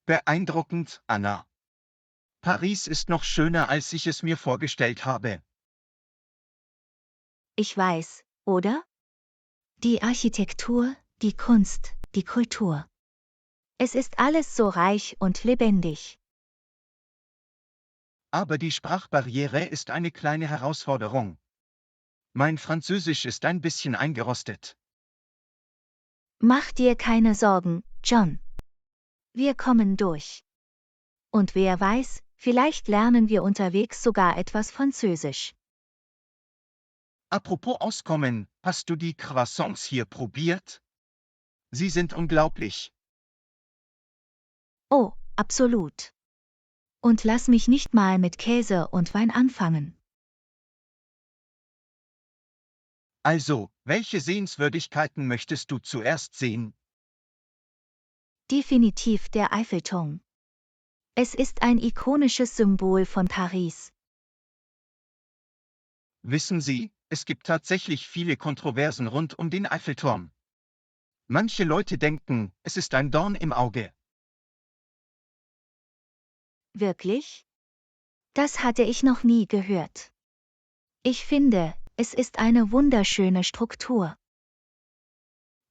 Beeindruckend, Anna. Paris ist noch schöner, als ich es mir vorgestellt habe. Ich weiß, oder? Die Architektur, die Kunst, die Kultur. Es ist alles so reich und lebendig. Aber die Sprachbarriere ist eine kleine Herausforderung. Mein Französisch ist ein bisschen eingerostet. Mach dir keine Sorgen, John. Wir kommen durch. Und wer weiß, vielleicht lernen wir unterwegs sogar etwas Französisch. Apropos Auskommen, hast du die Croissants hier probiert? Sie sind unglaublich. Oh, absolut. Und lass mich nicht mal mit Käse und Wein anfangen. Also, welche Sehenswürdigkeiten möchtest du zuerst sehen? Definitiv der Eiffelturm. Es ist ein ikonisches Symbol von Paris. Wissen Sie, es gibt tatsächlich viele Kontroversen rund um den Eiffelturm. Manche Leute denken, es ist ein Dorn im Auge. Wirklich? Das hatte ich noch nie gehört. Ich finde, es ist eine wunderschöne Struktur.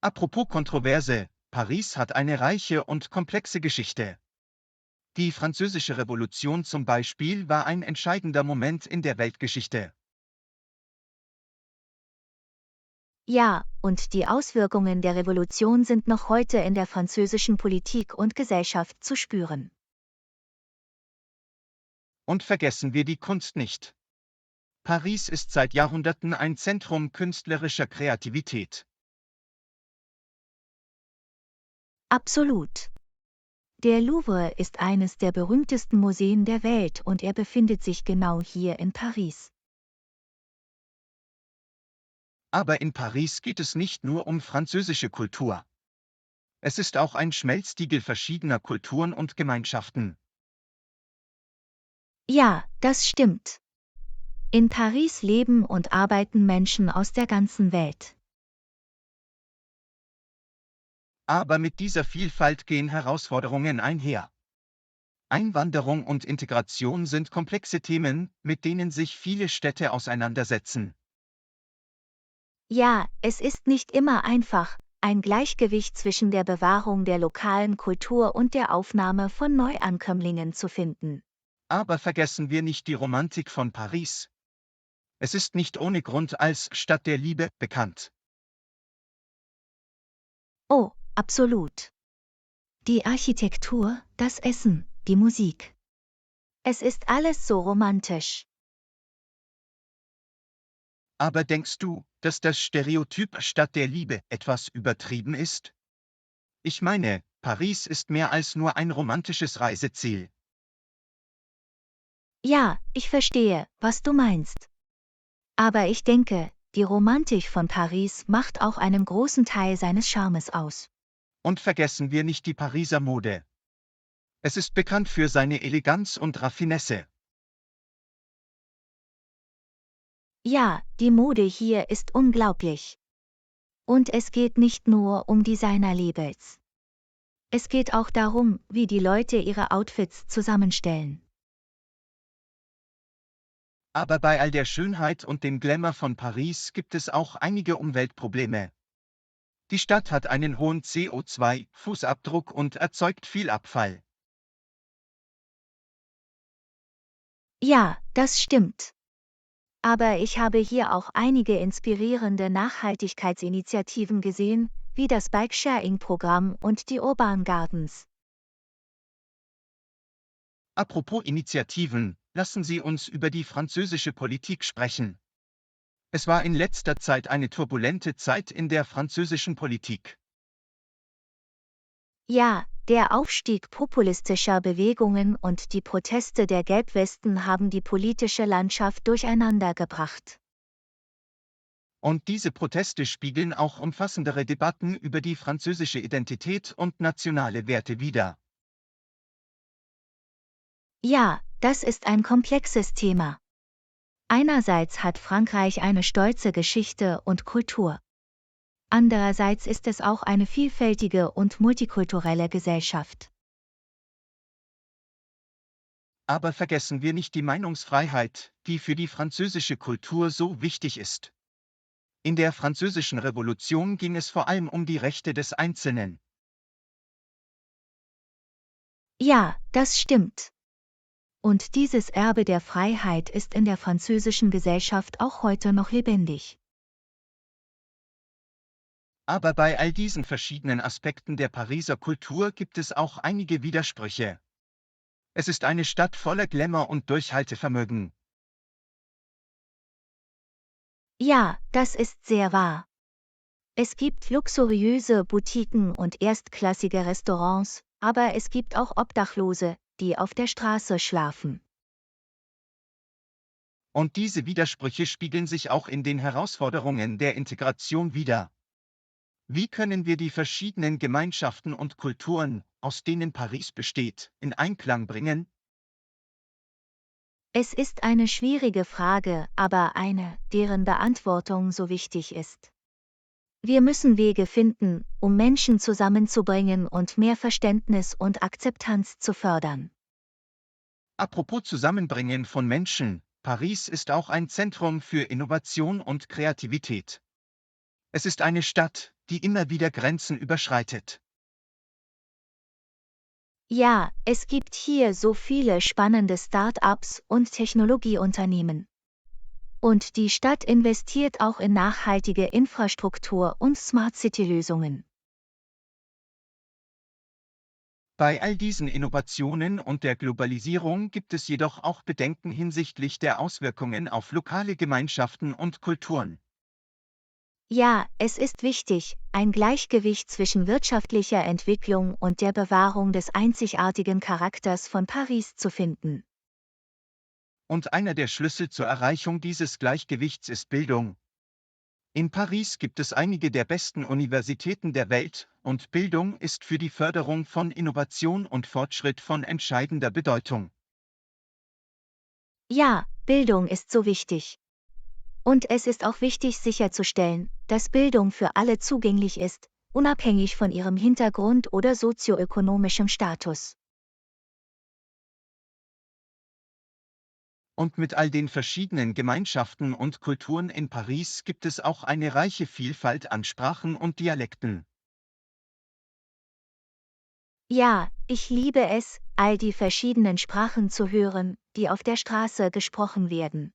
Apropos Kontroverse, Paris hat eine reiche und komplexe Geschichte. Die Französische Revolution zum Beispiel war ein entscheidender Moment in der Weltgeschichte. Ja, und die Auswirkungen der Revolution sind noch heute in der französischen Politik und Gesellschaft zu spüren. Und vergessen wir die Kunst nicht. Paris ist seit Jahrhunderten ein Zentrum künstlerischer Kreativität. Absolut. Der Louvre ist eines der berühmtesten Museen der Welt und er befindet sich genau hier in Paris. Aber in Paris geht es nicht nur um französische Kultur. Es ist auch ein Schmelztiegel verschiedener Kulturen und Gemeinschaften. Ja, das stimmt. In Paris leben und arbeiten Menschen aus der ganzen Welt. Aber mit dieser Vielfalt gehen Herausforderungen einher. Einwanderung und Integration sind komplexe Themen, mit denen sich viele Städte auseinandersetzen. Ja, es ist nicht immer einfach, ein Gleichgewicht zwischen der Bewahrung der lokalen Kultur und der Aufnahme von Neuankömmlingen zu finden. Aber vergessen wir nicht die Romantik von Paris. Es ist nicht ohne Grund als Stadt der Liebe bekannt. Oh, absolut. Die Architektur, das Essen, die Musik. Es ist alles so romantisch. Aber denkst du, dass das Stereotyp Stadt der Liebe etwas übertrieben ist? Ich meine, Paris ist mehr als nur ein romantisches Reiseziel. Ja, ich verstehe, was du meinst. Aber ich denke, die Romantik von Paris macht auch einen großen Teil seines Charmes aus. Und vergessen wir nicht die Pariser Mode. Es ist bekannt für seine Eleganz und Raffinesse. Ja, die Mode hier ist unglaublich. Und es geht nicht nur um Designer-Labels. Es geht auch darum, wie die Leute ihre Outfits zusammenstellen. Aber bei all der Schönheit und dem Glamour von Paris gibt es auch einige Umweltprobleme. Die Stadt hat einen hohen CO2-Fußabdruck und erzeugt viel Abfall. Ja, das stimmt. Aber ich habe hier auch einige inspirierende Nachhaltigkeitsinitiativen gesehen, wie das Bike-Sharing-Programm und die Urban Gardens. Apropos Initiativen, lassen Sie uns über die französische Politik sprechen. Es war in letzter Zeit eine turbulente Zeit in der französischen Politik. Ja, der Aufstieg populistischer Bewegungen und die Proteste der Gelbwesten haben die politische Landschaft durcheinander gebracht. Und diese Proteste spiegeln auch umfassendere Debatten über die französische Identität und nationale Werte wider. Ja, das ist ein komplexes Thema. Einerseits hat Frankreich eine stolze Geschichte und Kultur. Andererseits ist es auch eine vielfältige und multikulturelle Gesellschaft. Aber vergessen wir nicht die Meinungsfreiheit, die für die französische Kultur so wichtig ist. In der Französischen Revolution ging es vor allem um die Rechte des Einzelnen. Ja, das stimmt. Und dieses Erbe der Freiheit ist in der französischen Gesellschaft auch heute noch lebendig. Aber bei all diesen verschiedenen Aspekten der Pariser Kultur gibt es auch einige Widersprüche. Es ist eine Stadt voller Glamour und Durchhaltevermögen. Ja, das ist sehr wahr. Es gibt luxuriöse Boutiquen und erstklassige Restaurants, aber es gibt auch Obdachlose, die auf der Straße schlafen. Und diese Widersprüche spiegeln sich auch in den Herausforderungen der Integration wider. Wie können wir die verschiedenen Gemeinschaften und Kulturen, aus denen Paris besteht, in Einklang bringen? Es ist eine schwierige Frage, aber eine, deren Beantwortung so wichtig ist. Wir müssen Wege finden, um Menschen zusammenzubringen und mehr Verständnis und Akzeptanz zu fördern. Apropos Zusammenbringen von Menschen, Paris ist auch ein Zentrum für Innovation und Kreativität. Es ist eine Stadt, die immer wieder Grenzen überschreitet. Ja, es gibt hier so viele spannende Start-ups und Technologieunternehmen. Und die Stadt investiert auch in nachhaltige Infrastruktur und Smart City-Lösungen. Bei all diesen Innovationen und der Globalisierung gibt es jedoch auch Bedenken hinsichtlich der Auswirkungen auf lokale Gemeinschaften und Kulturen. Ja, es ist wichtig, ein Gleichgewicht zwischen wirtschaftlicher Entwicklung und der Bewahrung des einzigartigen Charakters von Paris zu finden. Und einer der Schlüssel zur Erreichung dieses Gleichgewichts ist Bildung. In Paris gibt es einige der besten Universitäten der Welt, und Bildung ist für die Förderung von Innovation und Fortschritt von entscheidender Bedeutung. Ja, Bildung ist so wichtig. Und es ist auch wichtig sicherzustellen, dass Bildung für alle zugänglich ist, unabhängig von ihrem Hintergrund oder sozioökonomischem Status. Und mit all den verschiedenen Gemeinschaften und Kulturen in Paris gibt es auch eine reiche Vielfalt an Sprachen und Dialekten. Ja, ich liebe es, all die verschiedenen Sprachen zu hören, die auf der Straße gesprochen werden.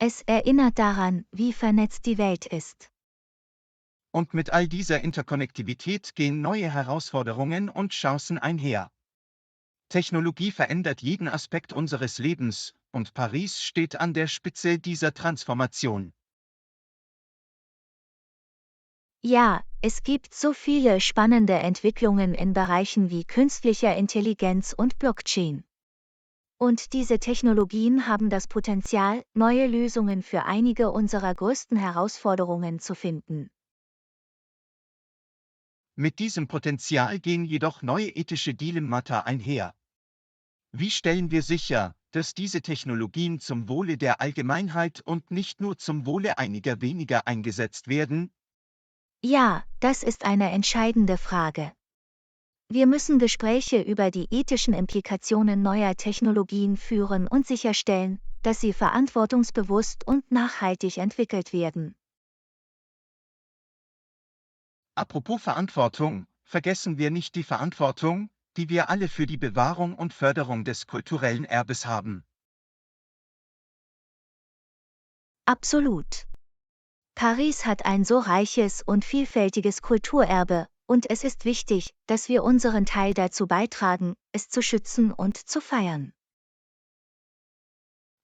Es erinnert daran, wie vernetzt die Welt ist. Und mit all dieser Interkonnektivität gehen neue Herausforderungen und Chancen einher. Technologie verändert jeden Aspekt unseres Lebens, und Paris steht an der Spitze dieser Transformation. Ja, es gibt so viele spannende Entwicklungen in Bereichen wie künstlicher Intelligenz und Blockchain. Und diese Technologien haben das Potenzial, neue Lösungen für einige unserer größten Herausforderungen zu finden. Mit diesem Potenzial gehen jedoch neue ethische Dilemmata einher. Wie stellen wir sicher, dass diese Technologien zum Wohle der Allgemeinheit und nicht nur zum Wohle einiger weniger eingesetzt werden? Ja, das ist eine entscheidende Frage. Wir müssen Gespräche über die ethischen Implikationen neuer Technologien führen und sicherstellen, dass sie verantwortungsbewusst und nachhaltig entwickelt werden. Apropos Verantwortung, vergessen wir nicht die Verantwortung, die wir alle für die Bewahrung und Förderung des kulturellen Erbes haben. Absolut. Paris hat ein so reiches und vielfältiges Kulturerbe, und es ist wichtig, dass wir unseren Teil dazu beitragen, es zu schützen und zu feiern.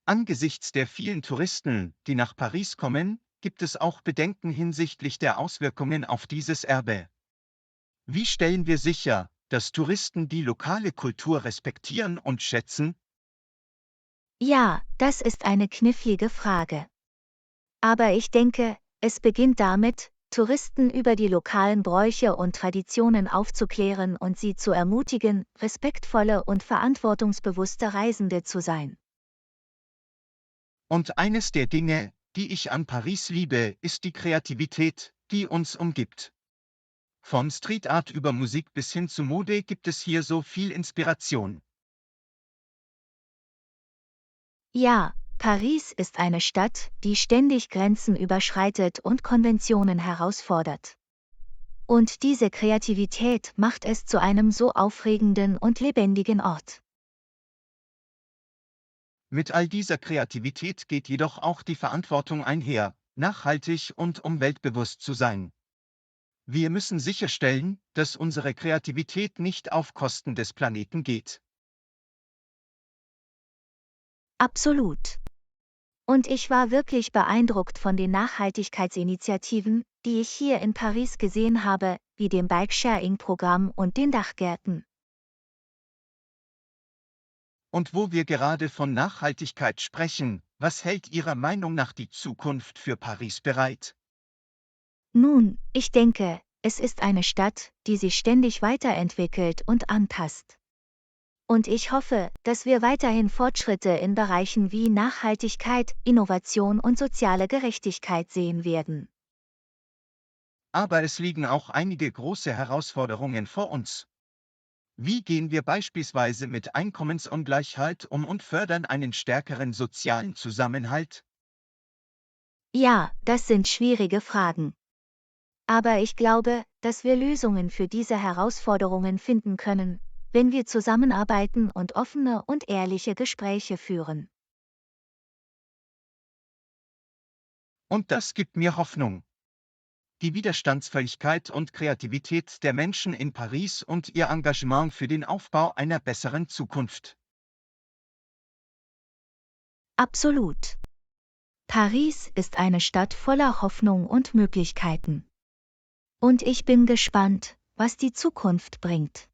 Angesichts der vielen Touristen, die nach Paris kommen, gibt es auch Bedenken hinsichtlich der Auswirkungen auf dieses Erbe. Wie stellen wir sicher, dass Touristen die lokale Kultur respektieren und schätzen? Ja, das ist eine knifflige Frage. Aber ich denke, es beginnt damit, Touristen über die lokalen Bräuche und Traditionen aufzuklären und sie zu ermutigen, respektvolle und verantwortungsbewusste Reisende zu sein. Und eines der Dinge, die ich an Paris liebe, ist die Kreativität, die uns umgibt. Von Street Art über Musik bis hin zu Mode gibt es hier so viel Inspiration. Ja, Paris ist eine Stadt, die ständig Grenzen überschreitet und Konventionen herausfordert. Und diese Kreativität macht es zu einem so aufregenden und lebendigen Ort. Mit all dieser Kreativität geht jedoch auch die Verantwortung einher, nachhaltig und umweltbewusst zu sein. Wir müssen sicherstellen, dass unsere Kreativität nicht auf Kosten des Planeten geht. Absolut. Und ich war wirklich beeindruckt von den Nachhaltigkeitsinitiativen, die ich hier in Paris gesehen habe, wie dem Bike-Sharing-Programm und den Dachgärten. Und wo wir gerade von Nachhaltigkeit sprechen, was hält Ihrer Meinung nach die Zukunft für Paris bereit? Nun, ich denke, es ist eine Stadt, die sich ständig weiterentwickelt und anpasst. Und ich hoffe, dass wir weiterhin Fortschritte in Bereichen wie Nachhaltigkeit, Innovation und soziale Gerechtigkeit sehen werden. Aber es liegen auch einige große Herausforderungen vor uns. Wie gehen wir beispielsweise mit Einkommensungleichheit um und fördern einen stärkeren sozialen Zusammenhalt? Ja, das sind schwierige Fragen. Aber ich glaube, dass wir Lösungen für diese Herausforderungen finden können, wenn wir zusammenarbeiten und offene und ehrliche Gespräche führen. Und das gibt mir Hoffnung. Die Widerstandsfähigkeit und Kreativität der Menschen in Paris und ihr Engagement für den Aufbau einer besseren Zukunft. Absolut. Paris ist eine Stadt voller Hoffnung und Möglichkeiten. Und ich bin gespannt, was die Zukunft bringt.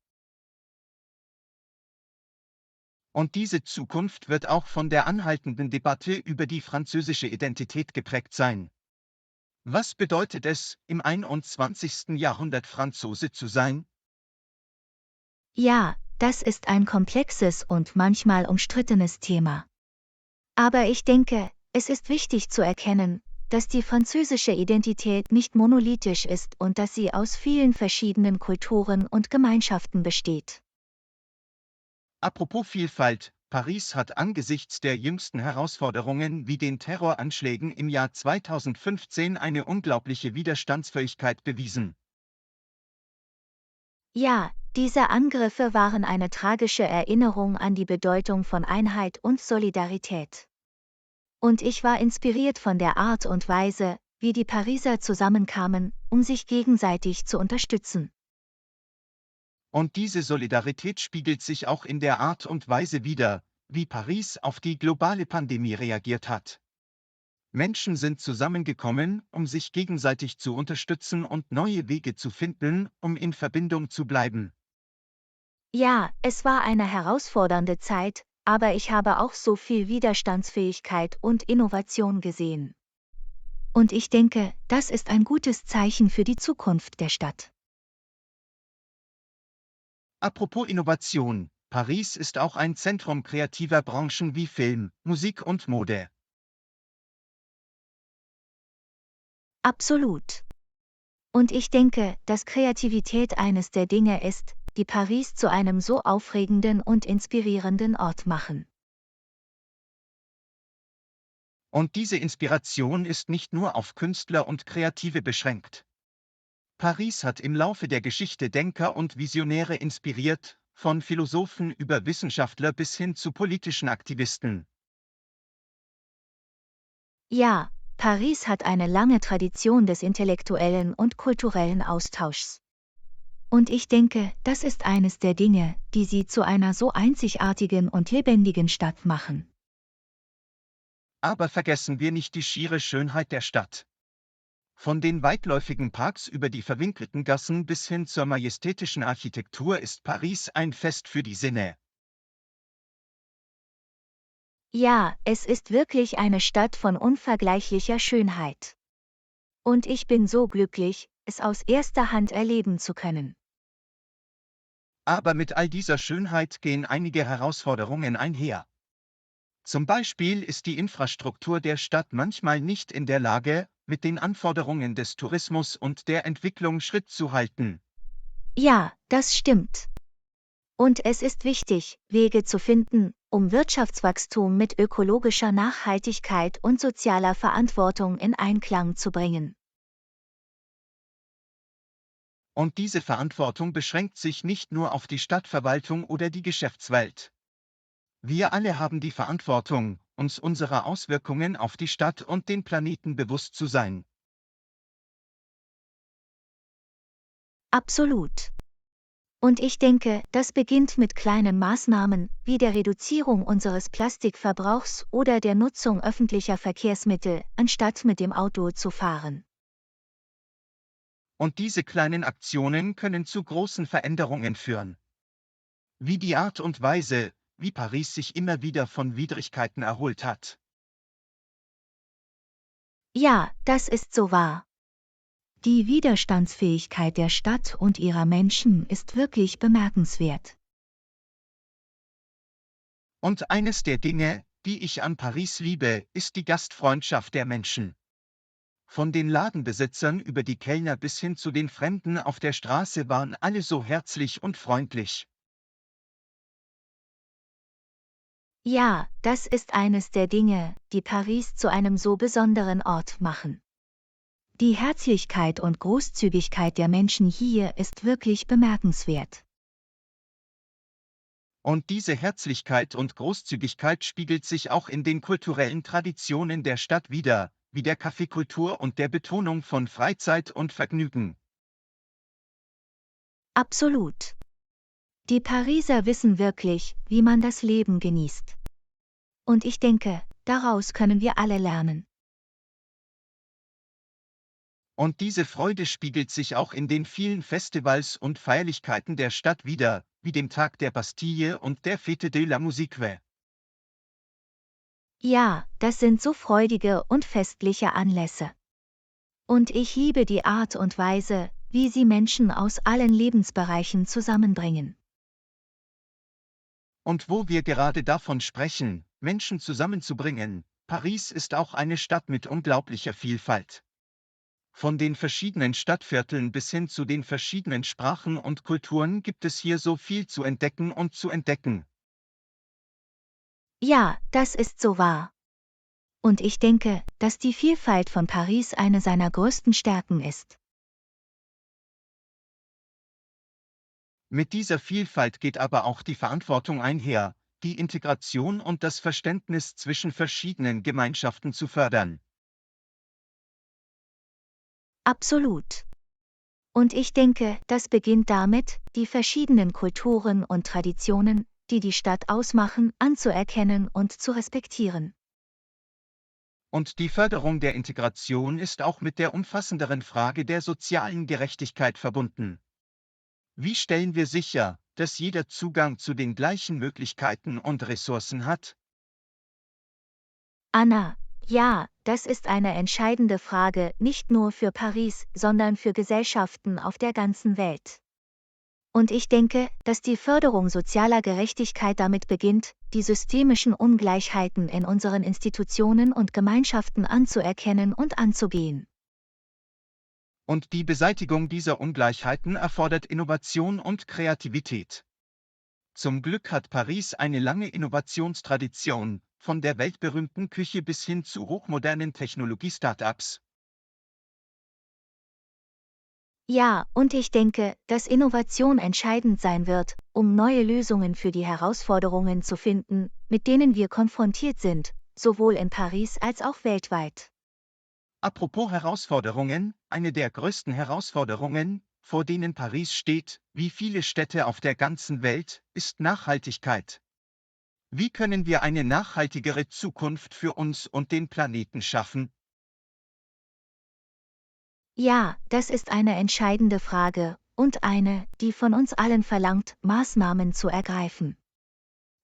Und diese Zukunft wird auch von der anhaltenden Debatte über die französische Identität geprägt sein. Was bedeutet es, im 21. Jahrhundert Franzose zu sein? Ja, das ist ein komplexes und manchmal umstrittenes Thema. Aber ich denke, es ist wichtig zu erkennen, dass die französische Identität nicht monolithisch ist und dass sie aus vielen verschiedenen Kulturen und Gemeinschaften besteht. Apropos Vielfalt, Paris hat angesichts der jüngsten Herausforderungen wie den Terroranschlägen im Jahr 2015 eine unglaubliche Widerstandsfähigkeit bewiesen. Ja, diese Angriffe waren eine tragische Erinnerung an die Bedeutung von Einheit und Solidarität. Und ich war inspiriert von der Art und Weise, wie die Pariser zusammenkamen, um sich gegenseitig zu unterstützen. Und diese Solidarität spiegelt sich auch in der Art und Weise wider, wie Paris auf die globale Pandemie reagiert hat. Menschen sind zusammengekommen, um sich gegenseitig zu unterstützen und neue Wege zu finden, um in Verbindung zu bleiben. Ja, es war eine herausfordernde Zeit, aber ich habe auch so viel Widerstandsfähigkeit und Innovation gesehen. Und ich denke, das ist ein gutes Zeichen für die Zukunft der Stadt. Apropos Innovation, Paris ist auch ein Zentrum kreativer Branchen wie Film, Musik und Mode. Absolut. Und ich denke, dass Kreativität eines der Dinge ist, die Paris zu einem so aufregenden und inspirierenden Ort machen. Und diese Inspiration ist nicht nur auf Künstler und Kreative beschränkt. Paris hat im Laufe der Geschichte Denker und Visionäre inspiriert, von Philosophen über Wissenschaftler bis hin zu politischen Aktivisten. Ja, Paris hat eine lange Tradition des intellektuellen und kulturellen Austauschs. Und ich denke, das ist eines der Dinge, die sie zu einer so einzigartigen und lebendigen Stadt machen. Aber vergessen wir nicht die schiere Schönheit der Stadt. Von den weitläufigen Parks über die verwinkelten Gassen bis hin zur majestätischen Architektur ist Paris ein Fest für die Sinne. Ja, es ist wirklich eine Stadt von unvergleichlicher Schönheit. Und ich bin so glücklich, es aus erster Hand erleben zu können. Aber mit all dieser Schönheit gehen einige Herausforderungen einher. Zum Beispiel ist die Infrastruktur der Stadt manchmal nicht in der Lage, mit den Anforderungen des Tourismus und der Entwicklung Schritt zu halten. Ja, das stimmt. Und es ist wichtig, Wege zu finden, um Wirtschaftswachstum mit ökologischer Nachhaltigkeit und sozialer Verantwortung in Einklang zu bringen. Und diese Verantwortung beschränkt sich nicht nur auf die Stadtverwaltung oder die Geschäftswelt. Wir alle haben die Verantwortung, uns unserer Auswirkungen auf die Stadt und den Planeten bewusst zu sein. Absolut. Und ich denke, das beginnt mit kleinen Maßnahmen, wie der Reduzierung unseres Plastikverbrauchs oder der Nutzung öffentlicher Verkehrsmittel, anstatt mit dem Auto zu fahren. Und diese kleinen Aktionen können zu großen Veränderungen führen. Wie die Art und Weise, wie Paris sich immer wieder von Widrigkeiten erholt hat. Ja, das ist so wahr. Die Widerstandsfähigkeit der Stadt und ihrer Menschen ist wirklich bemerkenswert. Und eines der Dinge, die ich an Paris liebe, ist die Gastfreundschaft der Menschen. Von den Ladenbesitzern über die Kellner bis hin zu den Fremden auf der Straße waren alle so herzlich und freundlich. Ja, das ist eines der Dinge, die Paris zu einem so besonderen Ort machen. Die Herzlichkeit und Großzügigkeit der Menschen hier ist wirklich bemerkenswert. Und diese Herzlichkeit und Großzügigkeit spiegelt sich auch in den kulturellen Traditionen der Stadt wider, wie der Kaffeekultur und der Betonung von Freizeit und Vergnügen. Absolut. Die Pariser wissen wirklich, wie man das Leben genießt. Und ich denke, daraus können wir alle lernen. Und diese Freude spiegelt sich auch in den vielen Festivals und Feierlichkeiten der Stadt wider, wie dem Tag der Bastille und der Fête de la Musique. Ja, das sind so freudige und festliche Anlässe. Und ich liebe die Art und Weise, wie sie Menschen aus allen Lebensbereichen zusammenbringen. Und wo wir gerade davon sprechen, Menschen zusammenzubringen, Paris ist auch eine Stadt mit unglaublicher Vielfalt. Von den verschiedenen Stadtvierteln bis hin zu den verschiedenen Sprachen und Kulturen gibt es hier so viel zu entdecken und zu entdecken. Ja, das ist so wahr. Und ich denke, dass die Vielfalt von Paris eine seiner größten Stärken ist. Mit dieser Vielfalt geht aber auch die Verantwortung einher, die Integration und das Verständnis zwischen verschiedenen Gemeinschaften zu fördern. Absolut. Und ich denke, das beginnt damit, die verschiedenen Kulturen und Traditionen, die die Stadt ausmachen, anzuerkennen und zu respektieren. Und die Förderung der Integration ist auch mit der umfassenderen Frage der sozialen Gerechtigkeit verbunden. Wie stellen wir sicher, dass jeder Zugang zu den gleichen Möglichkeiten und Ressourcen hat? Anna, ja, das ist eine entscheidende Frage, nicht nur für Paris, sondern für Gesellschaften auf der ganzen Welt. Und ich denke, dass die Förderung sozialer Gerechtigkeit damit beginnt, die systemischen Ungleichheiten in unseren Institutionen und Gemeinschaften anzuerkennen und anzugehen. Und die Beseitigung dieser Ungleichheiten erfordert Innovation und Kreativität. Zum Glück hat Paris eine lange Innovationstradition, von der weltberühmten Küche bis hin zu hochmodernen Technologie-Startups. Ja, und ich denke, dass Innovation entscheidend sein wird, um neue Lösungen für die Herausforderungen zu finden, mit denen wir konfrontiert sind, sowohl in Paris als auch weltweit. Apropos Herausforderungen, eine der größten Herausforderungen, vor denen Paris steht, wie viele Städte auf der ganzen Welt, ist Nachhaltigkeit. Wie können wir eine nachhaltigere Zukunft für uns und den Planeten schaffen? Ja, das ist eine entscheidende Frage und eine, die von uns allen verlangt, Maßnahmen zu ergreifen.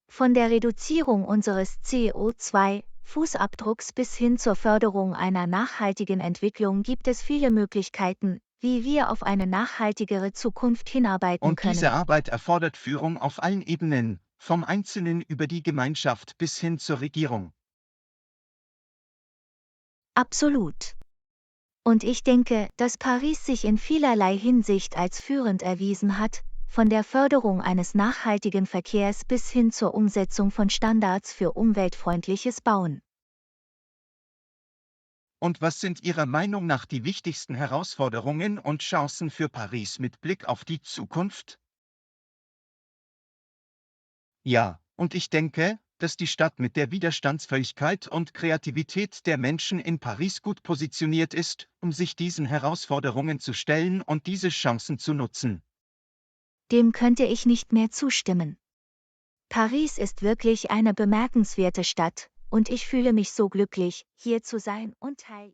Von der Reduzierung unseres CO2-Fußabdrucks bis hin zur Förderung einer nachhaltigen Entwicklung gibt es viele Möglichkeiten, wie wir auf eine nachhaltigere Zukunft hinarbeiten Und diese können. Arbeit erfordert Führung auf allen Ebenen, vom Einzelnen über die Gemeinschaft bis hin zur Regierung. Absolut. Und ich denke, dass Paris sich in vielerlei Hinsicht als führend erwiesen hat, von der Förderung eines nachhaltigen Verkehrs bis hin zur Umsetzung von Standards für umweltfreundliches Bauen. Und was sind Ihrer Meinung nach die wichtigsten Herausforderungen und Chancen für Paris mit Blick auf die Zukunft? Ja, und ich denke, dass die Stadt mit der Widerstandsfähigkeit und Kreativität der Menschen in Paris gut positioniert ist, um sich diesen Herausforderungen zu stellen und diese Chancen zu nutzen. Dem könnte ich nicht mehr zustimmen. Paris ist wirklich eine bemerkenswerte Stadt, und ich fühle mich so glücklich, hier zu sein und Teil